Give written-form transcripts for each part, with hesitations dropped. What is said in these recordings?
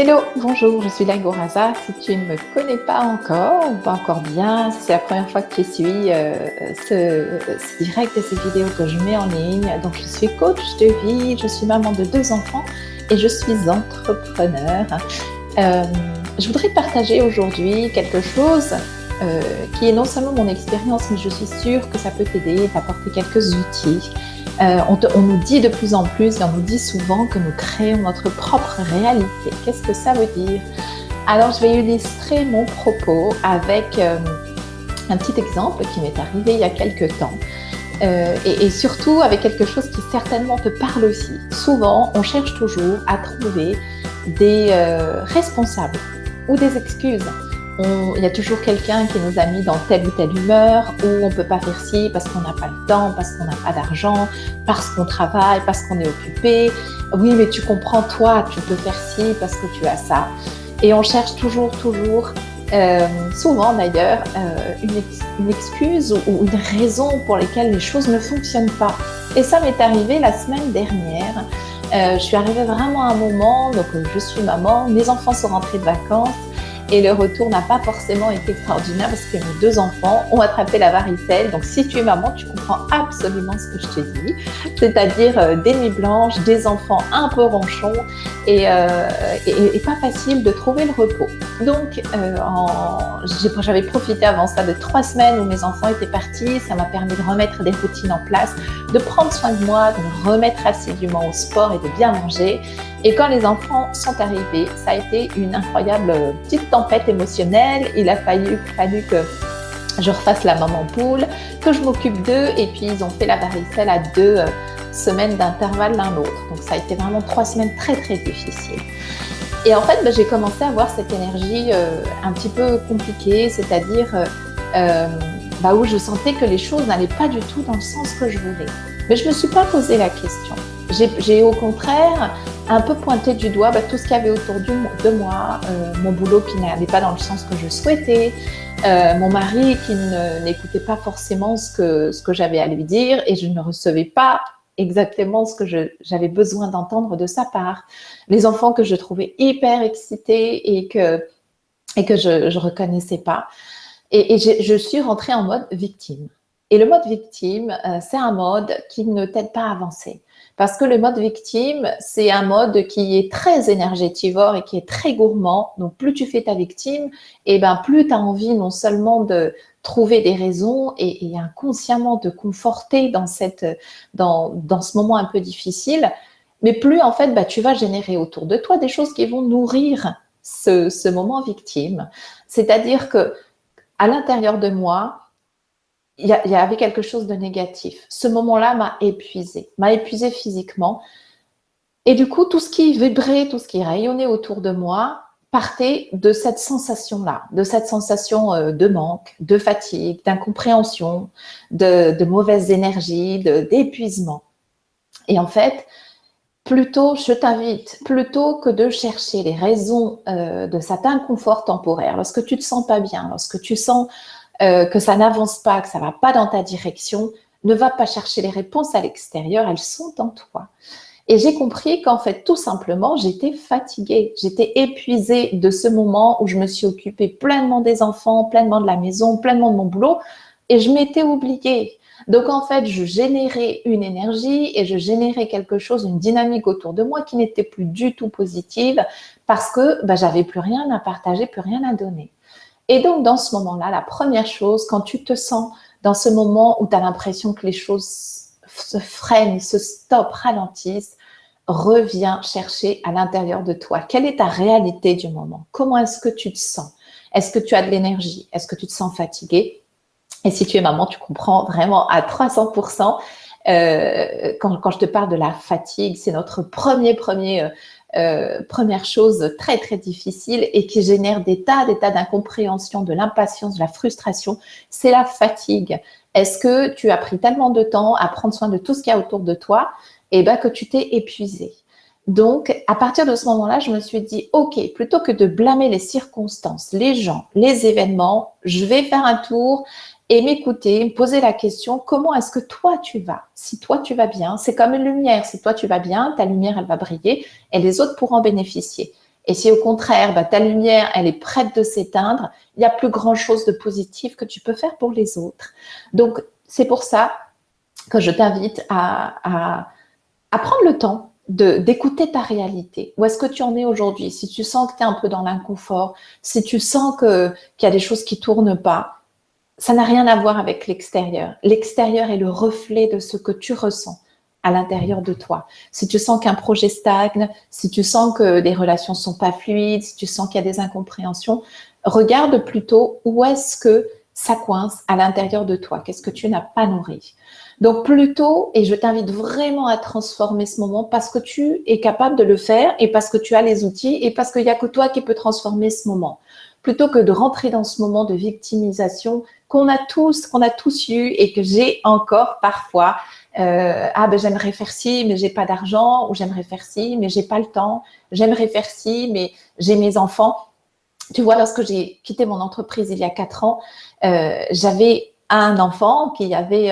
Hello, bonjour, je suis Lagoraza. Si tu ne me connais pas encore ou pas encore bien, si c'est la première fois que tu suis ce direct et ces vidéos que je mets en ligne, donc je suis coach de vie, je suis maman de 2 enfants et je suis entrepreneur. Euh, je voudrais te partager aujourd'hui quelque chose qui est non seulement mon expérience, mais je suis sûre que ça peut t'aider et t'apporter quelques outils. On nous dit de plus en plus, et on nous dit souvent que nous créons notre propre réalité. Qu'est-ce que ça veut dire? Alors, je vais illustrer mon propos avec un petit exemple qui m'est arrivé il y a quelques temps. Et surtout avec quelque chose qui certainement te parle aussi. Souvent, on cherche toujours à trouver des responsables ou des excuses. Il y a toujours quelqu'un qui nous a mis dans telle ou telle humeur, où on ne peut pas faire ci parce qu'on n'a pas le temps, parce qu'on n'a pas d'argent, parce qu'on travaille, parce qu'on est occupé. Oui, mais tu comprends, toi, tu peux faire ci parce que tu as ça. Et on cherche toujours, souvent d'ailleurs, une excuse ou une raison pour laquelle les choses ne fonctionnent pas. Et ça m'est arrivé la semaine dernière. Je suis arrivée vraiment à un moment, donc je suis maman, mes enfants sont rentrés de vacances. Et le retour n'a pas forcément été extraordinaire parce que mes 2 enfants ont attrapé la varicelle. Donc, si tu es maman, tu comprends absolument ce que je te dis. C'est-à-dire des nuits blanches, des enfants un peu ronchons et pas facile de trouver le repos. Donc, j'avais profité avant ça de 3 semaines où mes enfants étaient partis. Ça m'a permis de remettre des routines en place, de prendre soin de moi, de me remettre assidûment au sport et de bien manger. Et quand les enfants sont arrivés, ça a été une incroyable petite tempête émotionnelle. Il a fallu que je refasse la maman poule, que je m'occupe d'eux. Et puis, ils ont fait la varicelle à 2 semaines d'intervalle l'un l'autre. Donc, ça a été vraiment 3 semaines très, très difficiles. Et en fait, j'ai commencé à avoir cette énergie un petit peu compliquée, c'est-à-dire où je sentais que les choses n'allaient pas du tout dans le sens que je voulais. Mais je ne me suis pas posé la question. J'ai au contraire un peu pointé du doigt tout ce qu'il y avait autour de moi, mon boulot qui n'allait pas dans le sens que je souhaitais, mon mari qui n'écoutait pas forcément ce que j'avais à lui dire et je ne recevais pas exactement ce que j'avais besoin d'entendre de sa part. Les enfants que je trouvais hyper excités et que je reconnaissais pas. Et je suis rentrée en mode victime. Et le mode victime, c'est un mode qui ne t'aide pas à avancer. Parce que le mode victime, c'est un mode qui est très énergétivore et qui est très gourmand. Donc, plus tu fais ta victime, plus tu as envie non seulement de trouver des raisons et inconsciemment de conforter dans ce moment un peu difficile, mais plus en fait, tu vas générer autour de toi des choses qui vont nourrir ce moment victime. C'est-à-dire que à l'intérieur de moi, il y avait quelque chose de négatif. Ce moment-là m'a épuisée physiquement. Et du coup, tout ce qui vibrait, tout ce qui rayonnait autour de moi partait de cette sensation-là, de cette sensation de manque, de fatigue, d'incompréhension, de mauvaise énergie, d'épuisement. Et en fait, je t'invite, plutôt que de chercher les raisons de cet inconfort temporaire, lorsque tu ne te sens pas bien, lorsque tu sens que ça n'avance pas, que ça ne va pas dans ta direction, ne va pas chercher les réponses à l'extérieur, elles sont en toi. Et j'ai compris qu'en fait, tout simplement, j'étais fatiguée, j'étais épuisée de ce moment où je me suis occupée pleinement des enfants, pleinement de la maison, pleinement de mon boulot, et je m'étais oubliée. Donc en fait, je générais une énergie et je générais quelque chose, une dynamique autour de moi qui n'était plus du tout positive parce que j'avais plus rien à partager, plus rien à donner. Et donc, dans ce moment-là, la première chose, quand tu te sens dans ce moment où tu as l'impression que les choses se freinent, se stoppent, ralentissent, reviens chercher à l'intérieur de toi. Quelle est ta réalité du moment? Comment est-ce que tu te sens? Est-ce que tu as de l'énergie? Est-ce que tu te sens fatigué? Et si tu es maman, tu comprends vraiment à 300%. Quand je te parle de la fatigue, c'est notre première chose très, très difficile et qui génère des tas d'incompréhension, de l'impatience, de la frustration, c'est la fatigue. Est-ce que tu as pris tellement de temps à prendre soin de tout ce qu'il y a autour de toi que tu t'es épuisé? Donc, à partir de ce moment-là, je me suis dit, OK, plutôt que de blâmer les circonstances, les gens, les événements, je vais faire un tour et m'écouter, me poser la question, comment est-ce que toi tu vas? Si toi tu vas bien, c'est comme une lumière. Si toi tu vas bien, ta lumière elle va briller et les autres pourront en bénéficier. Et si au contraire, bah, ta lumière, elle est prête de s'éteindre, il n'y a plus grand-chose de positif que tu peux faire pour les autres. Donc, c'est pour ça que je t'invite à prendre le temps d'écouter ta réalité. Où est-ce que tu en es aujourd'hui? Si tu sens que tu es un peu dans l'inconfort, si tu sens qu'il y a des choses qui ne tournent pas, ça n'a rien à voir avec l'extérieur. L'extérieur est le reflet de ce que tu ressens à l'intérieur de toi. Si tu sens qu'un projet stagne, si tu sens que des relations ne sont pas fluides, si tu sens qu'il y a des incompréhensions, regarde plutôt où est-ce que ça coince à l'intérieur de toi. Qu'est-ce que tu n'as pas nourri? Donc plutôt, et je t'invite vraiment à transformer ce moment parce que tu es capable de le faire et parce que tu as les outils et parce qu'il n'y a que toi qui peux transformer ce moment. Plutôt que de rentrer dans ce moment de victimisation qu'on a tous eu et que j'ai encore parfois. Ah ben j'aimerais faire ci, mais j'ai pas d'argent, ou j'aimerais faire ci, mais j'ai pas le temps, j'aimerais faire ci, mais j'ai mes enfants. Tu vois, lorsque j'ai quitté mon entreprise il y a 4 ans, j'avais un enfant qui avait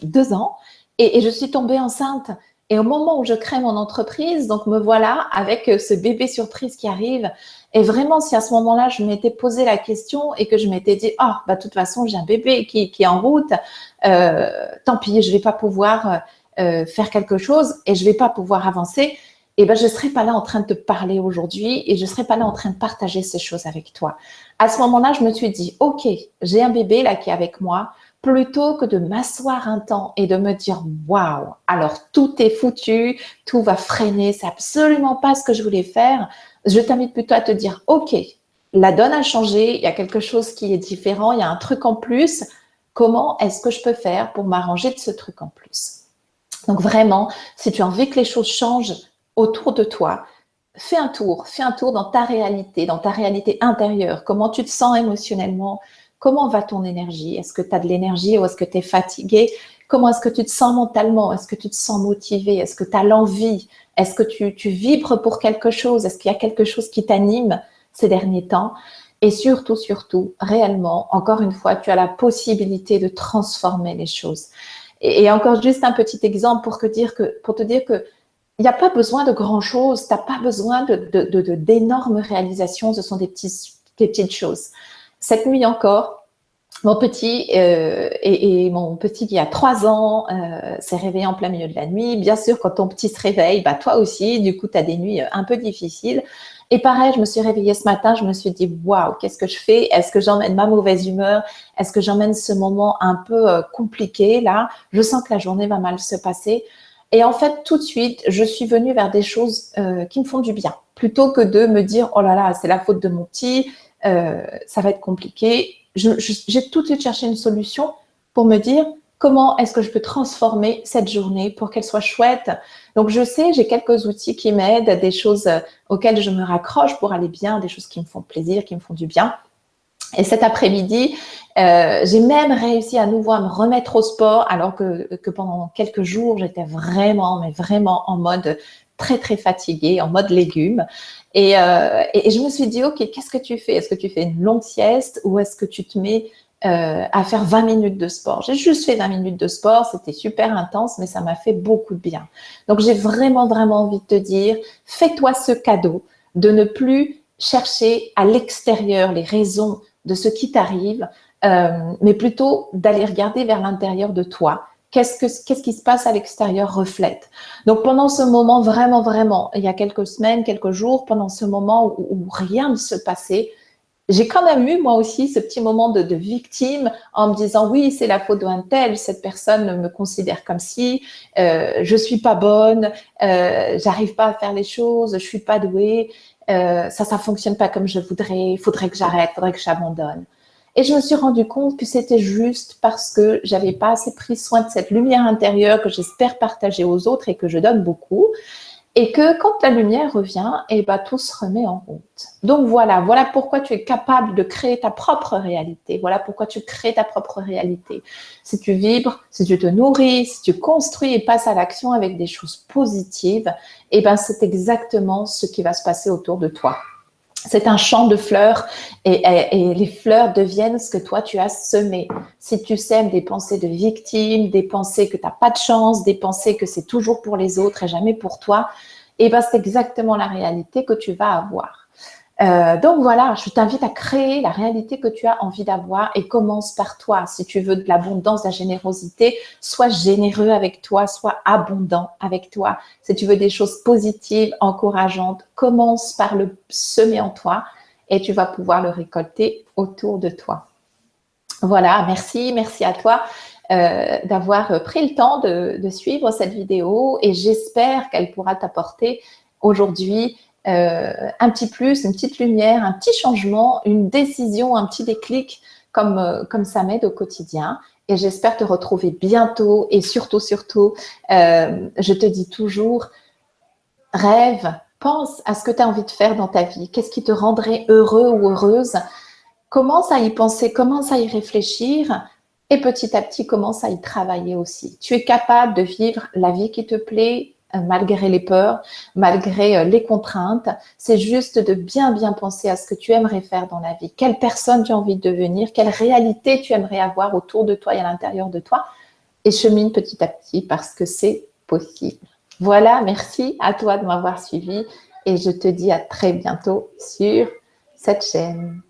2 ans et je suis tombée enceinte. Et au moment où je crée mon entreprise, donc me voilà avec ce bébé surprise qui arrive. Et vraiment, si à ce moment-là, je m'étais posé la question et que je m'étais dit, oh, bah, de toute façon, j'ai un bébé qui est en route, tant pis, je vais pas pouvoir faire quelque chose et je vais pas pouvoir avancer. Et ben, je serais pas là en train de te parler aujourd'hui et je serais pas là en train de partager ces choses avec toi. À ce moment-là, je me suis dit, OK, j'ai un bébé là qui est avec moi, plutôt que de m'asseoir un temps et de me dire, waouh, alors tout est foutu, tout va freiner, c'est absolument pas ce que je voulais faire. Je t'invite plutôt à te dire, OK, la donne a changé, il y a quelque chose qui est différent, il y a un truc en plus. Comment est-ce que je peux faire pour m'arranger de ce truc en plus? Donc vraiment, si tu as envie que les choses changent autour de toi, fais un tour dans ta réalité intérieure. Comment tu te sens émotionnellement? Comment va ton énergie? Est-ce que tu as de l'énergie ou est-ce que tu es fatigué? Comment est-ce que tu te sens mentalement? Est-ce que tu te sens motivé? Est-ce que tu as l'envie? Est-ce que tu vibres pour quelque chose? Est-ce qu'il y a quelque chose qui t'anime ces derniers temps? Et surtout, réellement, encore une fois, tu as la possibilité de transformer les choses. Et encore juste un petit exemple pour te dire que il n'y a pas besoin de grand-chose, tu n'as pas besoin d'énormes réalisations, ce sont des petites choses. Cette nuit encore, mon petit et mon petit qui a 3 ans s'est réveillé en plein milieu de la nuit. Bien sûr, quand ton petit se réveille, bah toi aussi, du coup, tu as des nuits un peu difficiles. Et pareil, je me suis réveillée ce matin, je me suis dit, waouh, qu'est-ce que je fais? Est-ce que j'emmène ma mauvaise humeur? Est-ce que j'emmène ce moment un peu compliqué là? Je sens que la journée va mal se passer. Et en fait, tout de suite, je suis venue vers des choses qui me font du bien, plutôt que de me dire, oh là là, c'est la faute de mon petit, ça va être compliqué. J'ai tout de suite cherché une solution pour me dire, comment est-ce que je peux transformer cette journée pour qu'elle soit chouette? Donc, je sais, j'ai quelques outils qui m'aident, des choses auxquelles je me raccroche pour aller bien, des choses qui me font plaisir, qui me font du bien. Et cet après-midi, j'ai même réussi à nouveau à me remettre au sport alors que pendant quelques jours, j'étais vraiment en mode très, très fatiguée, en mode légumes. Et je me suis dit, OK, qu'est-ce que tu fais? Est-ce que tu fais une longue sieste ou est-ce que tu te mets à faire 20 minutes de sport? J'ai juste fait 20 minutes de sport, c'était super intense, mais ça m'a fait beaucoup de bien. Donc, j'ai vraiment envie de te dire, fais-toi ce cadeau de ne plus chercher à l'extérieur les raisons de ce qui t'arrive, mais plutôt d'aller regarder vers l'intérieur de toi. Qu'est-ce qui se passe à l'extérieur reflète. Donc, pendant ce moment, vraiment, il y a quelques semaines, quelques jours, pendant ce moment où rien ne se passait, j'ai quand même eu, moi aussi, ce petit moment de victime en me disant, oui, c'est la faute d'un tel, cette personne me considère comme si, je suis pas bonne, j'arrive pas à faire les choses, je suis pas douée, ça fonctionne pas comme je voudrais, il faudrait que j'arrête, il faudrait que j'abandonne. Et je me suis rendu compte que c'était juste parce que j'avais pas assez pris soin de cette lumière intérieure que j'espère partager aux autres et que je donne beaucoup. Et que quand la lumière revient, et ben, tout se remet en route. Donc voilà pourquoi tu es capable de créer ta propre réalité. Voilà pourquoi tu crées ta propre réalité. Si tu vibres, si tu te nourris, si tu construis et passes à l'action avec des choses positives, et ben, c'est exactement ce qui va se passer autour de toi. C'est un champ de fleurs et les fleurs deviennent ce que toi tu as semé. Si tu sèmes des pensées de victime, des pensées que tu n'as pas de chance, des pensées que c'est toujours pour les autres et jamais pour toi, et ben c'est exactement la réalité que tu vas avoir. Donc voilà, je t'invite à créer la réalité que tu as envie d'avoir et commence par toi. Si tu veux de l'abondance, de la générosité, sois généreux avec toi, sois abondant avec toi. Si tu veux des choses positives, encourageantes, commence par le semer en toi et tu vas pouvoir le récolter autour de toi. Voilà, merci à toi d'avoir pris le temps de suivre cette vidéo et j'espère qu'elle pourra t'apporter aujourd'hui un petit plus, une petite lumière, un petit changement, une décision, un petit déclic comme ça m'aide au quotidien. Et j'espère te retrouver bientôt et surtout, je te dis toujours, rêve, pense à ce que tu as envie de faire dans ta vie. Qu'est-ce qui te rendrait heureux ou heureuse? Commence à y penser, commence à y réfléchir et petit à petit, commence à y travailler aussi. Tu es capable de vivre la vie qui te plaît malgré les peurs, malgré les contraintes. C'est juste de bien penser à ce que tu aimerais faire dans la vie. Quelle personne tu as envie de devenir, quelle réalité tu aimerais avoir autour de toi et à l'intérieur de toi. Et chemine petit à petit parce que c'est possible. Voilà, merci à toi de m'avoir suivi et je te dis à très bientôt sur cette chaîne.